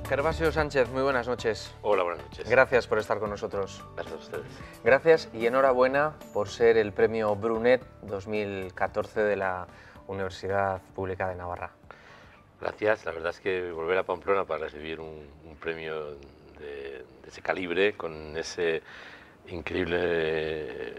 Gervasio Sánchez, muy buenas noches. Hola, buenas noches. Gracias por estar con nosotros. Gracias a ustedes. Gracias y enhorabuena por ser el premio Brunet 2014 de la Universidad Pública de Navarra. Gracias. La verdad es que volver a Pamplona para recibir un premio de ese calibre, con esa increíble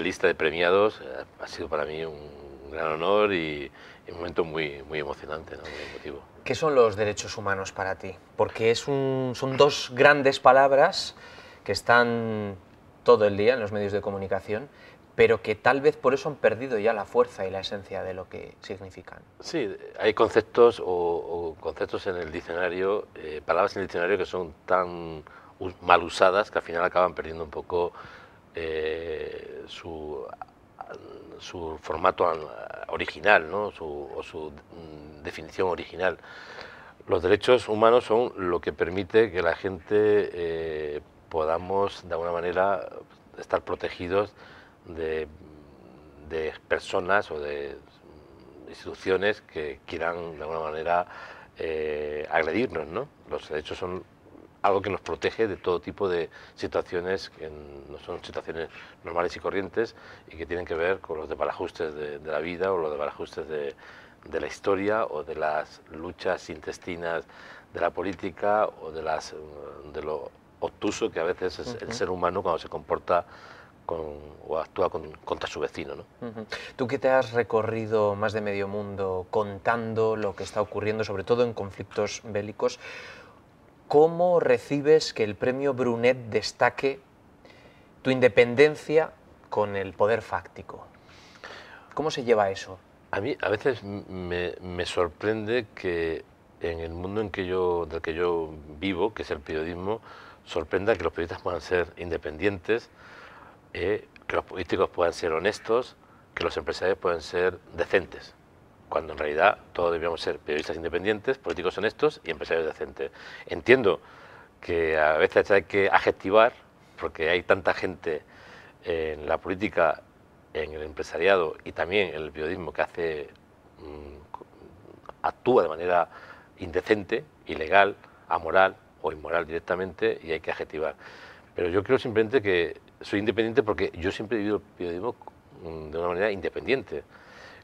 lista de premiados, ha sido para mí un gran honor y un momento muy emocionante, ¿no? Muy emotivo. ¿Qué son los derechos humanos para ti? Porque son dos grandes palabras que están todo el día en los medios de comunicación, pero que tal vez por eso han perdido ya la fuerza y la esencia de lo que significan. Sí, hay conceptos o conceptos en el diccionario, palabras en el diccionario que son tan mal usadas que al final acaban perdiendo un poco su formato original, ¿no? o su definición original. Los derechos humanos son lo que permite que la gente podamos de alguna manera estar protegidos de personas o de instituciones que quieran de alguna manera agredirnos, ¿no? Los derechos son algo que nos protege de todo tipo de situaciones que no son situaciones normales y corrientes y que tienen que ver con los desbarajustes de la vida o los desbarajustes de la historia o de las luchas intestinas de la política o de lo obtuso que a veces es el ser humano cuando se comporta o actúa contra su vecino, ¿no? Tú que te has recorrido más de medio mundo contando lo que está ocurriendo, sobre todo en conflictos bélicos, ¿cómo recibes que el premio Brunet destaque tu independencia con el poder fáctico? ¿Cómo se lleva eso? A mí a veces me sorprende que en el mundo del que yo vivo, que es el periodismo, sorprenda que los periodistas puedan ser independientes, que los políticos puedan ser honestos, que los empresarios puedan ser decentes, cuando en realidad todos deberíamos ser periodistas independientes, políticos honestos y empresarios decentes. Entiendo que a veces hay que adjetivar, porque hay tanta gente en la política, en el empresariado y también en el periodismo que actúa de manera indecente, ilegal, amoral o inmoral directamente, y hay que adjetivar. Pero yo creo simplemente que soy independiente porque yo siempre he vivido el periodismo de una manera independiente.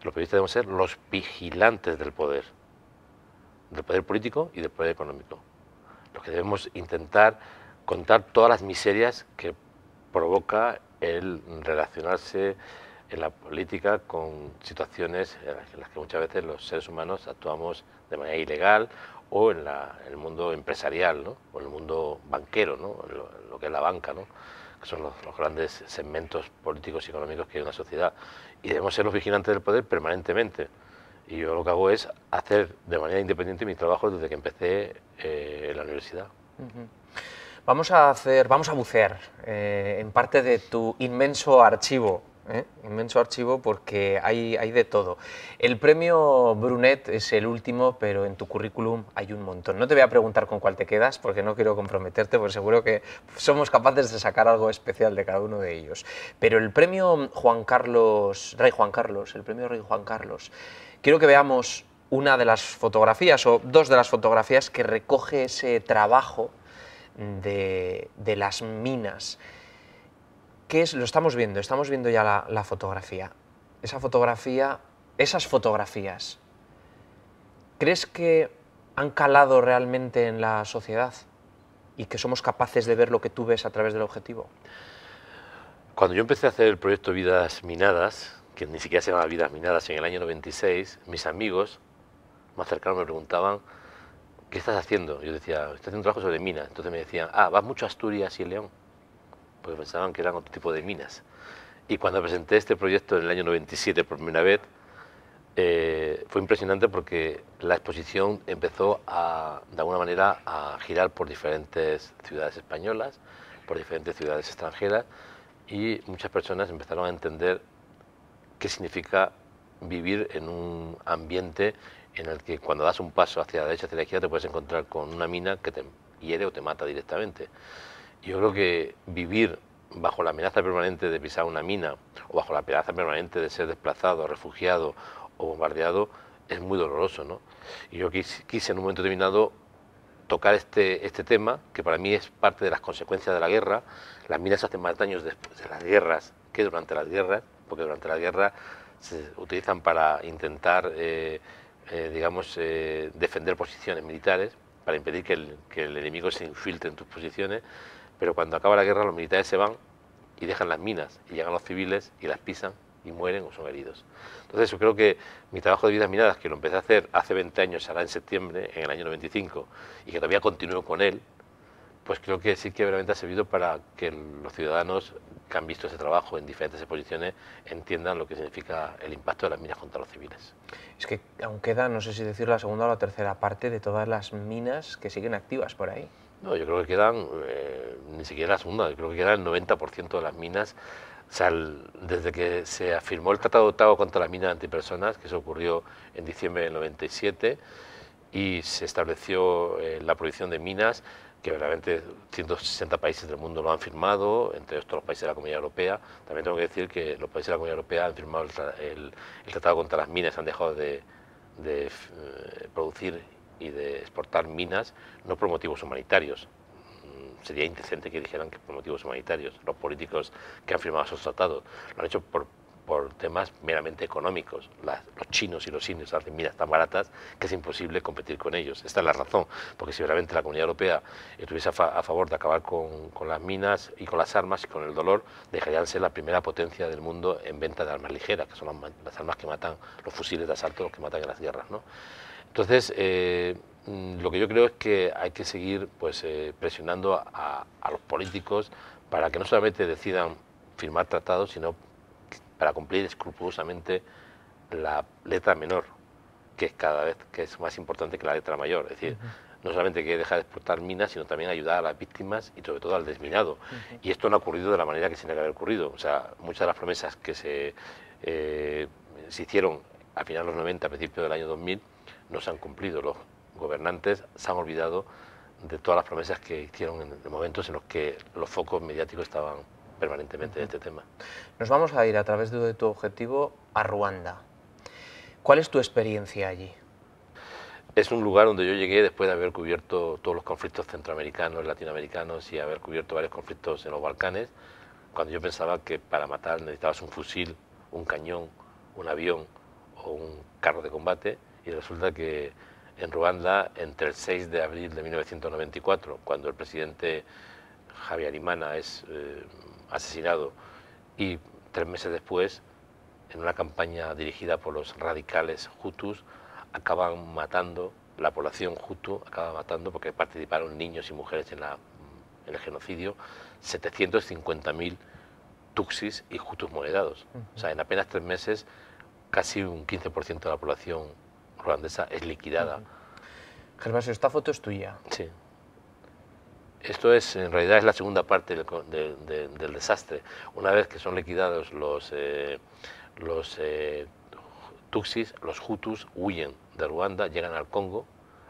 Los periodistas debemos ser los vigilantes del poder político y del poder económico. Los que debemos intentar contar todas las miserias que provoca el relacionarse en la política con situaciones en las que muchas veces los seres humanos actuamos de manera ilegal, o en el mundo empresarial, ¿no? O en el mundo banquero, ¿no? En lo que es la banca, ¿no? Que son los grandes segmentos políticos y económicos que hay en una sociedad. Y debemos ser los vigilantes del poder permanentemente. Y yo lo que hago es hacer de manera independiente mi trabajo desde que empecé en la universidad. Vamos a bucear en parte de tu inmenso archivo. Inmenso archivo, porque hay de todo. El premio Brunet es el último, pero en tu currículum hay un montón. No te voy a preguntar con cuál te quedas, porque no quiero comprometerte, porque seguro que somos capaces de sacar algo especial de cada uno de ellos. Pero el premio Rey Juan Carlos, el premio Rey Juan Carlos, quiero que veamos una de las fotografías, o dos de las fotografías que recoge ese trabajo de las minas. ¿Qué es? Lo estamos viendo ya la fotografía. Esas fotografías, ¿crees que han calado realmente en la sociedad y que somos capaces de ver lo que tú ves a través del objetivo? Cuando yo empecé a hacer el proyecto Vidas Minadas, que ni siquiera se llamaba Vidas Minadas, en el año 96, mis amigos más cercanos me preguntaban: ¿qué estás haciendo? Yo decía: estoy haciendo un trabajo sobre minas. Entonces me decían: ¿vas mucho a Asturias y León? Porque pensaban que eran otro tipo de minas. Y cuando presenté este proyecto en el año 97 por primera vez, fue impresionante porque la exposición empezó de alguna manera a girar por diferentes ciudades españolas, por diferentes ciudades extranjeras, y muchas personas empezaron a entender qué significa vivir en un ambiente en el que cuando das un paso hacia la derecha, hacia la izquierda, te puedes encontrar con una mina que te hiere o te mata directamente. Yo creo que vivir bajo la amenaza permanente de pisar una mina o bajo la amenaza permanente de ser desplazado, refugiado o bombardeado es muy doloroso, ¿no? Y yo quise en un momento determinado tocar este tema, que para mí es parte de las consecuencias de la guerra. Las minas hacen más daños después de las guerras que durante las guerras, porque durante la guerra se utilizan para intentar, defender posiciones militares, para impedir que el enemigo se infiltre en tus posiciones, pero cuando acaba la guerra los militares se van y dejan las minas, y llegan los civiles y las pisan y mueren o son heridos. Entonces yo creo que mi trabajo de vidas minadas, que lo empecé a hacer hace 20 años, ahora en septiembre, en el año 95, y que todavía continúo con él, pues creo que sí que realmente ha servido para que los ciudadanos que han visto ese trabajo en diferentes exposiciones entiendan lo que significa el impacto de las minas contra los civiles. Es que aún queda, no sé si decir la segunda o la tercera parte de todas las minas que siguen activas por ahí. No, yo creo que quedan, ni siquiera la segunda, yo creo que queda el 90% de las minas. O sea, desde que se afirmó el Tratado de Ottawa contra las minas antipersonas, que eso ocurrió en diciembre del 97, y se estableció la prohibición de minas, que verdaderamente 160 países del mundo lo han firmado, entre estos los países de la Comunidad Europea. También tengo que decir que los países de la Comunidad Europea han firmado el Tratado contra las minas, han dejado de producir y de exportar minas, no por motivos humanitarios. Sería indecente que dijeran que por motivos humanitarios. Los políticos que han firmado esos tratados lo han hecho por temas meramente económicos. Los chinos y los indios hacen minas tan baratas que es imposible competir con ellos. Esta es la razón, porque si realmente la Comunidad Europea estuviese a favor de acabar con las minas y con las armas y con el dolor, dejarían de ser la primera potencia del mundo en venta de armas ligeras, que son las armas que matan, los fusiles de asalto, los que matan en las guerras, ¿no? Entonces, lo que yo creo es que hay que seguir presionando a los políticos para que no solamente decidan firmar tratados, sino para cumplir escrupulosamente la letra menor, que es cada vez que es más importante que la letra mayor. Es decir, no solamente hay que dejar de exportar minas, sino también ayudar a las víctimas y sobre todo al desminado. Y esto no ha ocurrido de la manera que se tenía que haber ocurrido. O sea, muchas de las promesas que se hicieron a finales de los 90, a principios del año 2000, no se han cumplido. Los gobernantes se han olvidado de todas las promesas que hicieron en momentos en los que los focos mediáticos estaban permanentemente en este tema. Nos vamos a ir a través de tu objetivo a Ruanda. ¿Cuál es tu experiencia allí? Es un lugar donde yo llegué después de haber cubierto todos los conflictos centroamericanos, latinoamericanos y haber cubierto varios conflictos en los Balcanes, cuando yo pensaba que para matar necesitabas un fusil, un cañón, un avión o un carro de combate, y resulta que en Ruanda, entre el 6 de abril de 1994, cuando el presidente Habyarimana es asesinado, y 3 meses después, en una campaña dirigida por los radicales hutus, acaban matando, la población hutu acaba matando, porque participaron niños y mujeres en el genocidio, 750.000 tutsis y hutus moderados. O sea, en apenas 3 meses, casi un 15% de la población ruandesa es liquidada. Gervasio, esta foto es tuya. Sí. Esto en realidad es la segunda parte del desastre. Una vez que son liquidados los tutsis, los hutus huyen de Ruanda, llegan al Congo,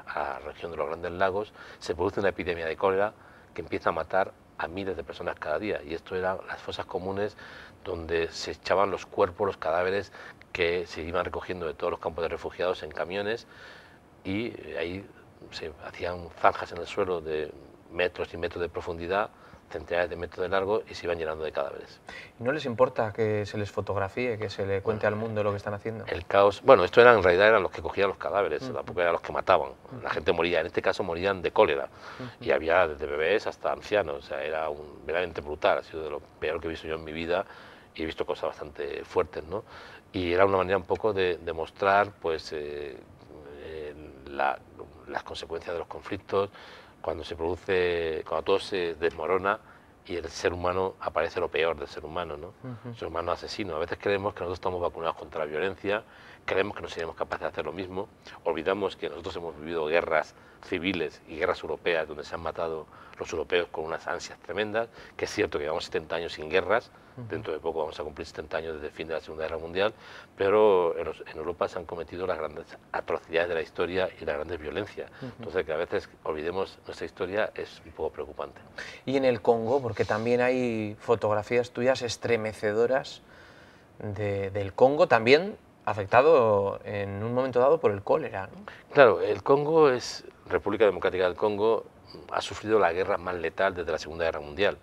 a la región de los Grandes Lagos, se produce una epidemia de cólera que empieza a matar a miles de personas cada día. Y esto eran las fosas comunes donde se echaban los cuerpos, los cadáveres que se iban recogiendo de todos los campos de refugiados en camiones, y ahí se hacían zanjas en el suelo de metros y metros de profundidad, centenares de metros de largo, y se iban llenando de cadáveres. ¿Y no les importa que se les fotografíe, que se le cuente al mundo lo que están haciendo? El caos, bueno, esto en realidad eran los que cogían los cadáveres, tampoco eran los que mataban. La gente moría, en este caso morían de cólera, y había desde bebés hasta ancianos. O sea, era verdaderamente brutal, ha sido de lo peor que he visto yo en mi vida, y he visto cosas bastante fuertes, ¿no? Y era una manera un poco de mostrar las consecuencias de los conflictos, cuando todo se desmorona y el ser humano aparece lo peor del ser humano, ¿no? El ser humano asesino. A veces creemos que nosotros estamos vacunados contra la violencia, creemos que no seremos capaces de hacer lo mismo, olvidamos que nosotros hemos vivido guerras civiles y guerras europeas donde se han matado los europeos con unas ansias tremendas, que es cierto que llevamos 70 años sin guerras, dentro de poco vamos a cumplir 70 años desde el fin de la Segunda Guerra Mundial, pero en Europa se han cometido las grandes atrocidades de la historia y las grandes violencias. Entonces, que a veces olvidemos nuestra historia es un poco preocupante. Y en el Congo, porque también hay fotografías tuyas estremecedoras del Congo, también afectado en un momento dado por el cólera, ¿no? Claro, el Congo es República Democrática del Congo ha sufrido la guerra más letal desde la Segunda Guerra Mundial.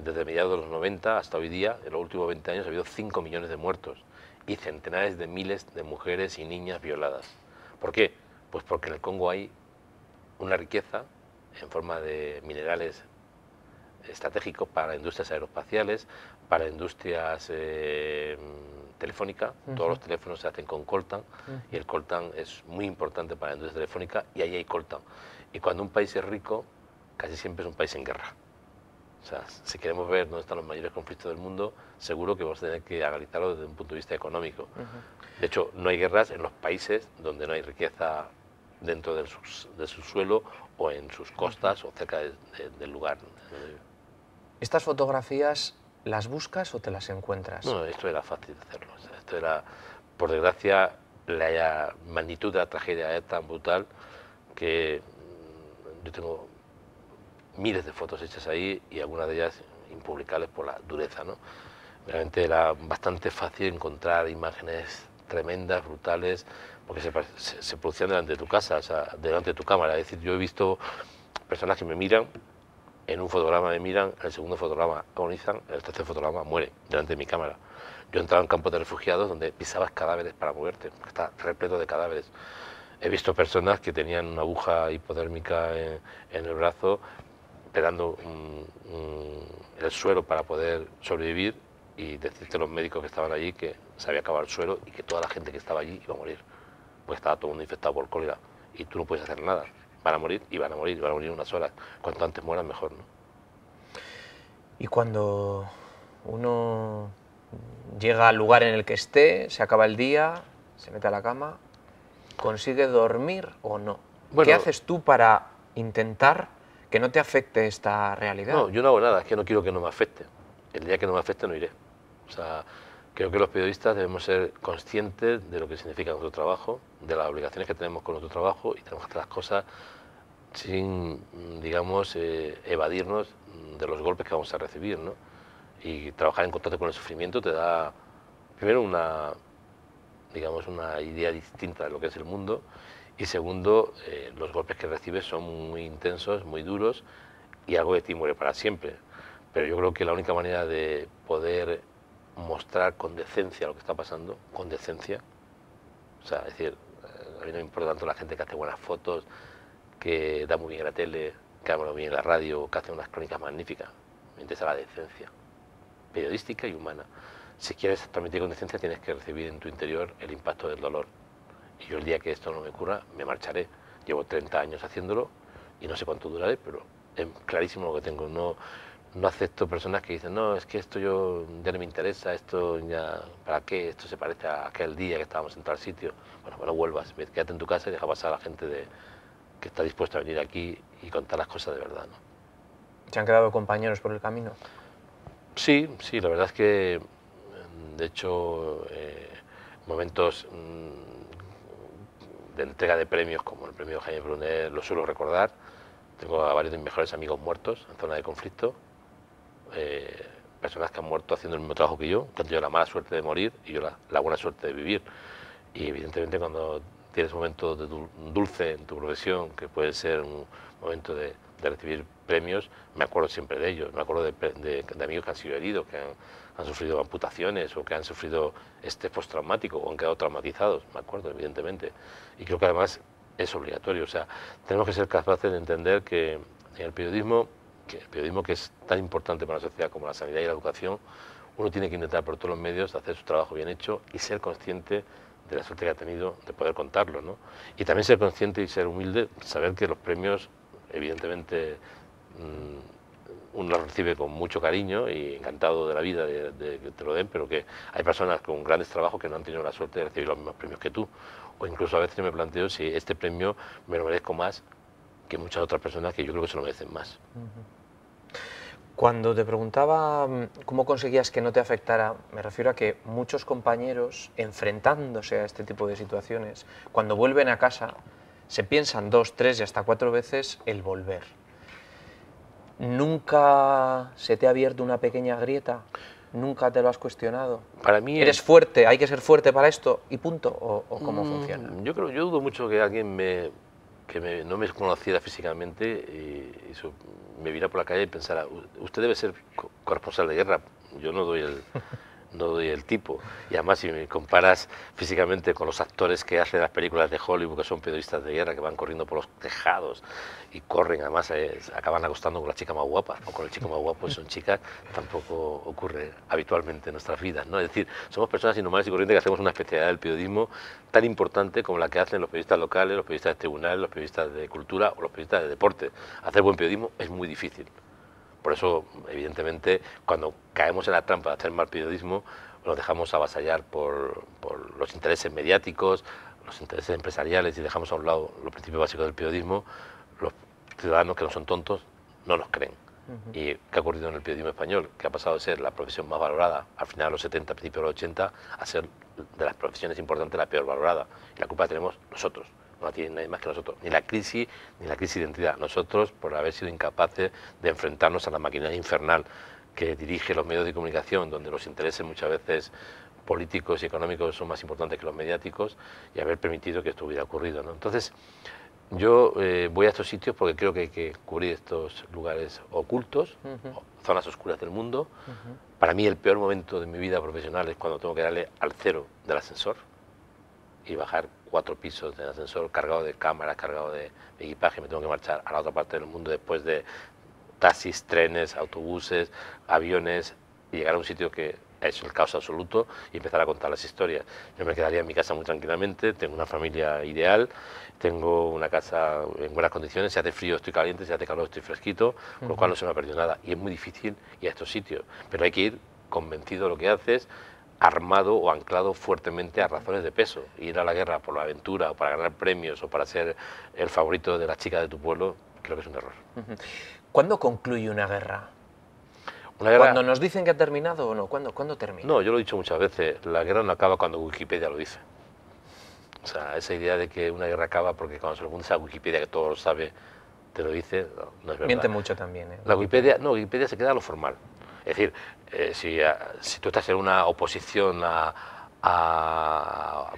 Desde mediados de los 90 hasta hoy día, en los últimos 20 años, ha habido 5 millones de muertos y centenares de miles de mujeres y niñas violadas. ¿Por qué? Pues porque en el Congo hay una riqueza en forma de minerales estratégicos para industrias aeroespaciales, para industrias telefónicas. Todos los teléfonos se hacen con coltan y el coltan es muy importante para la industria telefónica y ahí hay coltan. Y cuando un país es rico, casi siempre es un país en guerra. O sea, si queremos ver dónde están los mayores conflictos del mundo, seguro que vamos a tener que analizarlo desde un punto de vista económico. De hecho, no hay guerras en los países donde no hay riqueza dentro de su suelo o en sus costas o cerca del lugar. ¿Estas fotografías las buscas o te las encuentras? No, esto era fácil de hacerlo. O sea, esto era, por desgracia, la magnitud de la tragedia es tan brutal que yo tengo miles de fotos hechas ahí y algunas de ellas impublicables por la dureza, ¿no? Realmente era bastante fácil encontrar imágenes tremendas, brutales, porque se producían delante de tu casa, o sea, delante de tu cámara. Es decir, yo he visto personas que me miran, en un fotograma me miran, en el segundo fotograma agonizan, en el tercer fotograma mueren delante de mi cámara. Yo he entrado en campos de refugiados donde pisabas cadáveres para moverte, porque está repleto de cadáveres. He visto personas que tenían una aguja hipodérmica en el brazo, esperando el suero para poder sobrevivir y decirte a los médicos que estaban allí que se había acabado el suero y que toda la gente que estaba allí iba a morir, pues estaba todo el mundo infectado por cólera y tú no puedes hacer nada. Van a morir y van a morir, van a morir en unas horas. Cuanto antes mueran, mejor, ¿no? Y cuando uno llega al lugar en el que esté, se acaba el día, se mete a la cama, ¿consigue dormir o no? Bueno, ¿qué haces tú para intentar que no te afecte esta realidad? No, yo no hago nada, es que no quiero que no me afecte. El día que no me afecte no iré. O sea, creo que los periodistas debemos ser conscientes de lo que significa nuestro trabajo, de las obligaciones que tenemos con nuestro trabajo y tenemos que hacer las cosas sin, digamos, evadirnos de los golpes que vamos a recibir, ¿no? Y trabajar en contacto con el sufrimiento te da, primero, digamos, una idea distinta de lo que es el mundo y segundo, los golpes que recibes son muy intensos, muy duros y algo de ti muere para siempre. Pero yo creo que la única manera de poder mostrar con decencia lo que está pasando, con decencia, o sea, es decir, a mí no me importa tanto la gente que hace buenas fotos, que da muy bien en la tele, que habla muy bien en la radio, que hace unas crónicas magníficas. Me interesa la decencia, periodística y humana. Si quieres transmitir con decencia tienes que recibir en tu interior el impacto del dolor. Y yo el día que esto no me ocurra, me marcharé. Llevo 30 años haciéndolo y no sé cuánto duraré, pero es clarísimo lo que tengo. No acepto personas que dicen, no, es que esto ya no me interesa, esto ya, ¿para qué? Esto se parece a aquel día que estábamos en tal sitio. Bueno, pues no vuelvas, quédate en tu casa y deja pasar a la gente que está dispuesta a venir aquí y contar las cosas de verdad, ¿no? ¿Se han quedado compañeros por el camino? Sí, sí, la verdad es que, de hecho, momentos de entrega de premios, como el premio Jaime Brunet, lo suelo recordar. Tengo a varios de mis mejores amigos muertos en zona de conflicto, personas que han muerto haciendo el mismo trabajo que yo, que han tenido la mala suerte de morir y yo la buena suerte de vivir. Y evidentemente cuando tienes momentos de dulce en tu profesión, que puede ser un momento de recibir premios, me acuerdo siempre de ellos, me acuerdo de amigos que han sido heridos, que han sufrido amputaciones o que han sufrido estrés postraumático o han quedado traumatizados, me acuerdo evidentemente. Y creo que además es obligatorio, o sea, tenemos que ser capaces de entender que en el periodismo que es tan importante para la sociedad como la sanidad y la educación, uno tiene que intentar por todos los medios hacer su trabajo bien hecho y ser consciente de la suerte que ha tenido de poder contarlo, ¿no? Y también ser consciente y ser humilde, saber que los premios, evidentemente, uno los recibe con mucho cariño y encantado de la vida de que te lo den, pero que hay personas con grandes trabajos que no han tenido la suerte de recibir los mismos premios que tú. O incluso a veces yo me planteo si este premio me lo merezco más que muchas otras personas que yo creo que se lo merecen más. Cuando te preguntaba cómo conseguías que no te afectara, me refiero a que muchos compañeros, enfrentándose a este tipo de situaciones, cuando vuelven a casa, se piensan 2, 3 y hasta 4 veces el volver. ¿Nunca se te ha abierto una pequeña grieta? ¿Nunca te lo has cuestionado? Para mí ¿Eres fuerte, hay que ser fuerte para esto y punto? ¿O cómo funciona? Yo dudo mucho que alguien me que no me conociera físicamente y me viera por la calle y pensara, usted debe ser corresponsal de guerra, yo no doy no doy el tipo. Y además, si me comparas físicamente con los actores que hacen las películas de Hollywood, que son periodistas de guerra, que van corriendo por los tejados y corren, además acaban acostando con la chica más guapa o con el chico más guapo, son chicas, tampoco ocurre habitualmente en nuestras vidas, ¿no? Es decir, somos personas normales y corrientes que hacemos una especialidad del periodismo tan importante como la que hacen los periodistas locales, los periodistas de tribunales, los periodistas de cultura o los periodistas de deporte. Hacer buen periodismo es muy difícil. Por eso, evidentemente, cuando caemos en la trampa de hacer mal periodismo, nos dejamos avasallar por los intereses mediáticos, los intereses empresariales y dejamos a un lado los principios básicos del periodismo. Los ciudadanos que no son tontos no nos creen. ¿Y qué ha ocurrido en el periodismo español? Que ha pasado de ser la profesión más valorada al final de los 70, principios de los 80, a ser de las profesiones importantes la peor valorada. Y la culpa la tenemos nosotros. No la tiene nadie más que nosotros, ni la crisis de identidad. Nosotros, por haber sido incapaces de enfrentarnos a la maquinaria infernal que dirige los medios de comunicación, donde los intereses muchas veces políticos y económicos son más importantes que los mediáticos, y haber permitido que esto hubiera ocurrido, ¿no? Entonces, yo voy a estos sitios porque creo que hay que cubrir estos lugares ocultos, zonas oscuras del mundo. Para mí el peor momento de mi vida profesional es cuando tengo que darle al cero del ascensor y bajar 4 pisos del ascensor cargado de cámaras, cargado de equipaje, me tengo que marchar a la otra parte del mundo después de taxis, trenes, autobuses, aviones, y llegar a un sitio que es el caos absoluto y empezar a contar las historias. Yo me quedaría en mi casa muy tranquilamente, tengo una familia ideal, tengo una casa en buenas condiciones, si hace frío estoy caliente, si hace calor estoy fresquito, con lo cual no se me ha perdido nada. Y es muy difícil ir a estos sitios, pero hay que ir convencido de lo que haces, armado o anclado fuertemente a razones de peso. Ir a la guerra por la aventura o para ganar premios o para ser el favorito de la chica de tu pueblo, creo que es un error. ¿Cuándo concluye una guerra? Una guerra... ¿Cuando nos dicen que ha terminado o no? ¿Cuándo termina? No, yo lo he dicho muchas veces, la guerra no acaba cuando Wikipedia lo dice. O sea, esa idea de que una guerra acaba porque cuando se lo preguntas a Wikipedia, que todo lo sabe, te lo dice, no es verdad. Miente mucho también, ¿eh? La Wikipedia, no, Wikipedia se queda a lo formal. Es decir, si tú estás en una oposición a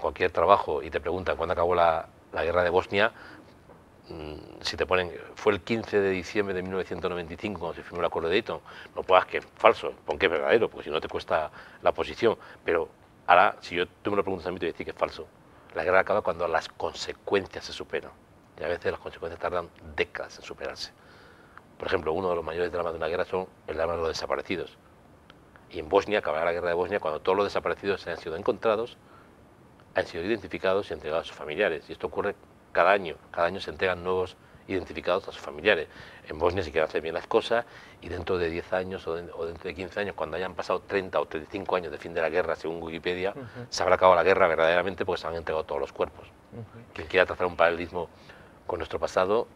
cualquier trabajo y te preguntan cuándo acabó la guerra de Bosnia, si te ponen, fue el 15 de diciembre de 1995 cuando se firmó el acuerdo de Dayton, no puedas que es falso, pon que es verdadero, porque si no te cuesta la posición. Pero ahora, si tú me lo preguntas a mí, te voy a decir que es falso. La guerra acaba cuando las consecuencias se superan. Y a veces las consecuencias tardan décadas en superarse. Por ejemplo, uno de los mayores dramas de una guerra son el drama de los desaparecidos. Y en Bosnia acabará la guerra de Bosnia cuando todos los desaparecidos han sido encontrados, han sido identificados y entregados a sus familiares. Y esto ocurre cada año se entregan nuevos identificados a sus familiares. En Bosnia se quieren hacer bien las cosas y dentro de 10 años o dentro de 15 años, cuando hayan pasado 30 o 35 años de fin de la guerra, según Wikipedia, se habrá acabado la guerra verdaderamente porque se han entregado todos los cuerpos. Quien quiera trazar un paralelismo con nuestro pasado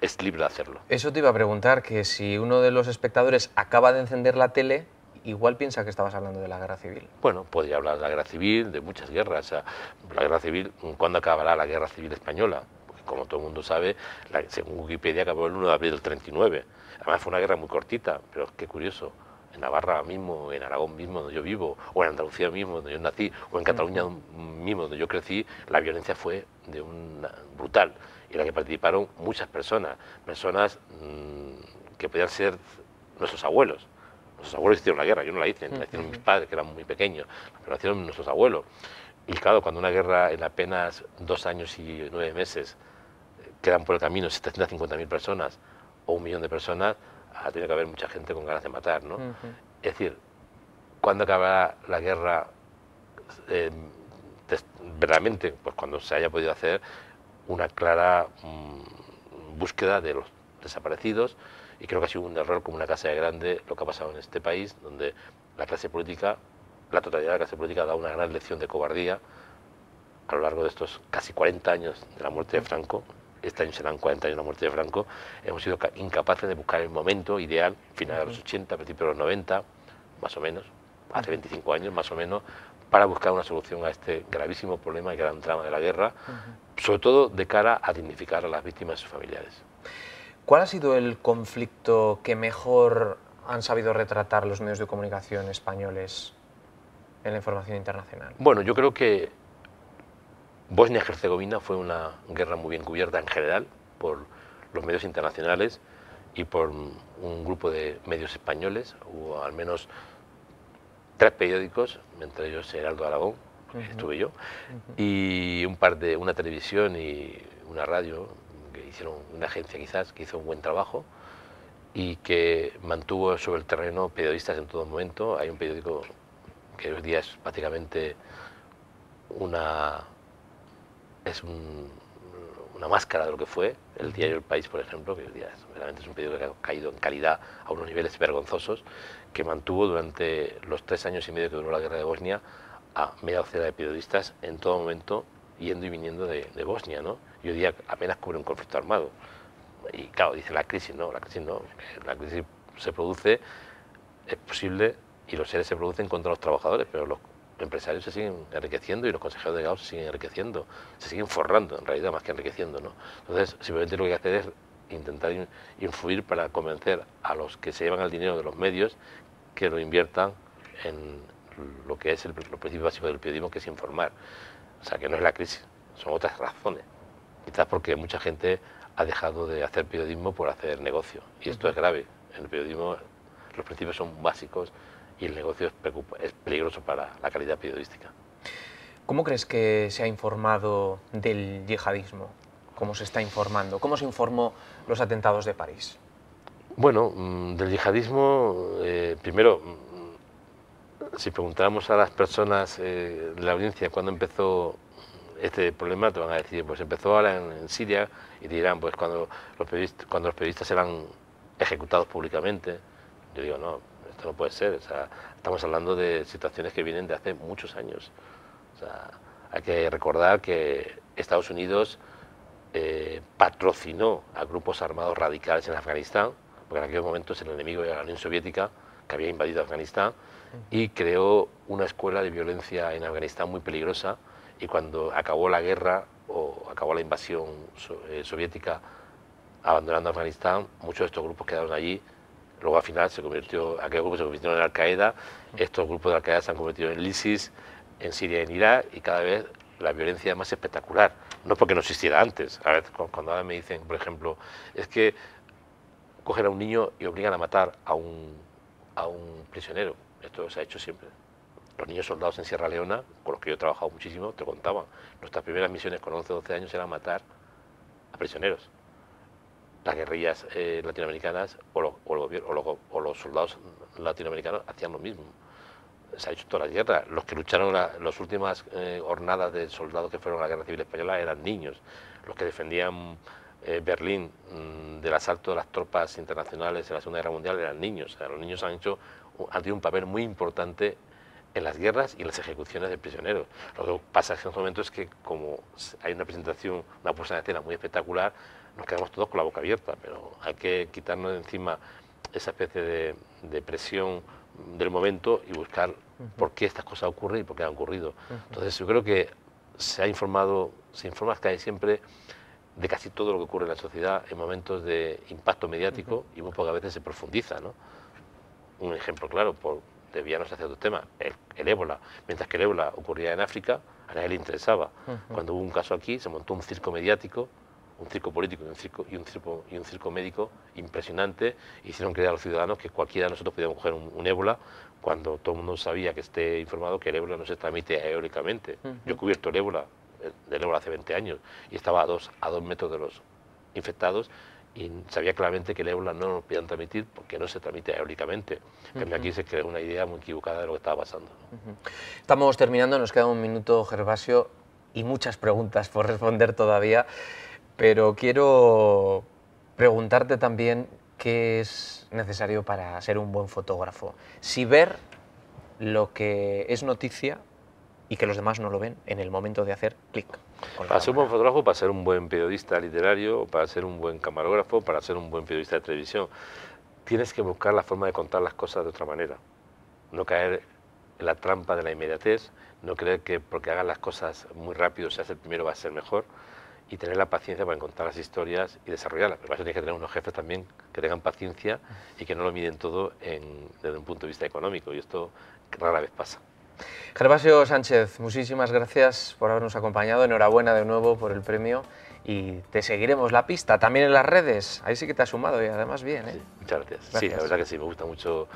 es libre de hacerlo. Eso te iba a preguntar, que si uno de los espectadores acaba de encender la tele, igual piensa que estabas hablando de la guerra civil. Bueno, podría hablar de la guerra civil, de muchas guerras. O sea, la guerra civil, ¿cuándo acabará la guerra civil española? Porque como todo el mundo sabe, según Wikipedia acabó el 1 de abril del 39. Además fue una guerra muy cortita, pero qué curioso. En Navarra mismo, en Aragón mismo, donde yo vivo, o en Andalucía mismo, donde yo nací, o en Cataluña mismo, donde yo crecí, la violencia fue brutal. Y en la que participaron muchas personas, que podían ser nuestros abuelos. Nuestros abuelos hicieron la guerra, yo no la hice, la hicieron mis padres, que eran muy pequeños, pero la hicieron nuestros abuelos. Y claro, cuando una guerra en apenas 2 años y 9 meses quedan por el camino 750.000 personas o 1 millón de personas, ha tenido que haber mucha gente con ganas de matar, ¿no? Es decir, ¿cuándo acabará la guerra verdaderamente? Pues cuando se haya podido hacer una clara búsqueda de los desaparecidos. Y creo que ha sido un error como una casa de grande lo que ha pasado en este país, donde la clase política, la totalidad de la clase política ha dado una gran lección de cobardía a lo largo de estos casi 40 años de la muerte de Franco. Este año serán 40 años de la muerte de Franco. Hemos sido incapaces de buscar el momento ideal, final de los 80, principios de los 90, más o menos, hace 25 años más o menos, para buscar una solución a este gravísimo problema y gran drama de la guerra, sobre todo de cara a dignificar a las víctimas y sus familiares. ¿Cuál ha sido el conflicto que mejor han sabido retratar los medios de comunicación españoles en la información internacional? Bueno, yo creo que Bosnia-Herzegovina fue una guerra muy bien cubierta en general por los medios internacionales y por un grupo de medios españoles. Hubo al menos 3 periódicos, entre ellos Heraldo Aragón, estuve yo, y una televisión y una radio, que hicieron una agencia quizás, que hizo un buen trabajo y que mantuvo sobre el terreno periodistas en todo momento. Hay un periódico que hoy día es prácticamente una máscara de lo que fue, el diario El País, por ejemplo, que hoy día realmente es un periódico que ha caído en calidad a unos niveles vergonzosos, que mantuvo durante los 3 años y medio que duró la guerra de Bosnia a media docena de periodistas en todo momento yendo y viniendo de Bosnia, ¿no? Y hoy día apenas cubre un conflicto armado. Y claro, dice la crisis no, la crisis se produce, es posible, y los seres se producen contra los trabajadores, pero los empresarios se siguen enriqueciendo y los consejeros delegados se siguen enriqueciendo, se siguen forrando en realidad más que enriqueciendo, ¿no? Entonces, simplemente lo que hay que hacer es intentar influir para convencer a los que se llevan el dinero de los medios que lo inviertan en lo que es los principios básicos del periodismo, que es informar. O sea, que no es la crisis, son otras razones. Quizás porque mucha gente ha dejado de hacer periodismo por hacer negocio. Y esto es grave. En el periodismo los principios son básicos y el negocio es peligroso para la calidad periodística. ¿Cómo crees que se ha informado del yihadismo? ¿Cómo se está informando? ¿Cómo se informó los atentados de París? Bueno, del yihadismo, primero, si preguntáramos a las personas de la audiencia cuándo empezó este problema, te van a decir, pues empezó ahora en Siria, y dirán, pues cuando los periodistas eran ejecutados públicamente. Yo digo, no, esto no puede ser. O sea, estamos hablando de situaciones que vienen de hace muchos años. O sea, hay que recordar que Estados Unidos patrocinó a grupos armados radicales en Afganistán, porque en aquellos momentos el enemigo era la Unión Soviética, que había invadido Afganistán, y creó una escuela de violencia en Afganistán muy peligrosa. Y cuando acabó la guerra o acabó la invasión soviética, abandonando Afganistán, muchos de estos grupos quedaron allí. Luego al final aquellos grupos se convirtieron en Al-Qaeda, estos grupos de Al-Qaeda se han convertido en el ISIS, en Siria y en Irak, y cada vez la violencia es más espectacular. No porque no existiera antes. A ver, cuando ahora me dicen, por ejemplo, es que cogen a un niño y obligan a matar a un prisionero. Esto se ha hecho siempre. Los niños soldados en Sierra Leona, con los que yo he trabajado muchísimo, te contaban. Nuestras primeras misiones con 11 o 12 años era matar a prisioneros. Las guerrillas latinoamericanas o los soldados latinoamericanos hacían lo mismo. Se ha hecho toda la guerra. Los que lucharon las últimas hornadas de soldados que fueron a la Guerra Civil Española eran niños. Los que defendían Berlín del asalto de las tropas internacionales en la Segunda Guerra Mundial eran niños. O sea, los niños han tenido un papel muy importante en las guerras y en las ejecuciones de prisioneros. Lo que pasa en estos momentos es que como hay una presentación, una puesta en escena muy espectacular, nos quedamos todos con la boca abierta, pero hay que quitarnos de encima esa especie de presión del momento y buscar por qué estas cosas ocurren y por qué han ocurrido. Entonces yo creo que se informa casi siempre de casi todo lo que ocurre en la sociedad en momentos de impacto mediático y muy pocas veces se profundiza, ¿no? Un ejemplo claro, desviarnos hacia otro tema, el ébola. Mientras que el ébola ocurría en África, a nadie le interesaba. Cuando hubo un caso aquí, se montó un circo mediático, un circo político y un circo médico impresionante. Hicieron creer a los ciudadanos que cualquiera de nosotros podíamos coger un ébola, cuando todo el mundo sabía, que esté informado, que el ébola no se transmite eólicamente. Yo he cubierto el ébola, del ébola hace 20 años, y estaba a 2 metros de los infectados, y sabía claramente que el ébola no lo podían transmitir porque no se transmite eólicamente. Que aquí se creó una idea muy equivocada de lo que estaba pasando, ¿no? Estamos terminando, nos queda un minuto, Gervasio, y muchas preguntas por responder todavía, pero quiero preguntarte también qué es necesario para ser un buen fotógrafo. Si ver lo que es noticia y que los demás no lo ven en el momento de hacer clic. Para ser un buen fotógrafo, para ser un buen periodista literario, para ser un buen camarógrafo, para ser un buen periodista de televisión, tienes que buscar la forma de contar las cosas de otra manera. No caer en la trampa de la inmediatez, no creer que porque hagas las cosas muy rápido, seas el primero, va a ser mejor, y tener la paciencia para contar las historias y desarrollarlas. Pero para eso tienes que tener unos jefes también que tengan paciencia y que no lo miden todo desde un punto de vista económico, y esto rara vez pasa. Gervasio Sánchez, muchísimas gracias por habernos acompañado, enhorabuena de nuevo por el premio y te seguiremos la pista, también en las redes, ahí sí que te has sumado y además bien, ¿eh? Sí, muchas gracias. Gracias. Sí, la verdad que sí, me gusta mucho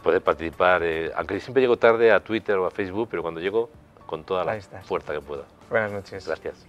poder participar, aunque siempre llego tarde a Twitter o a Facebook, pero cuando llego con toda la fuerza que pueda. Buenas noches. Gracias.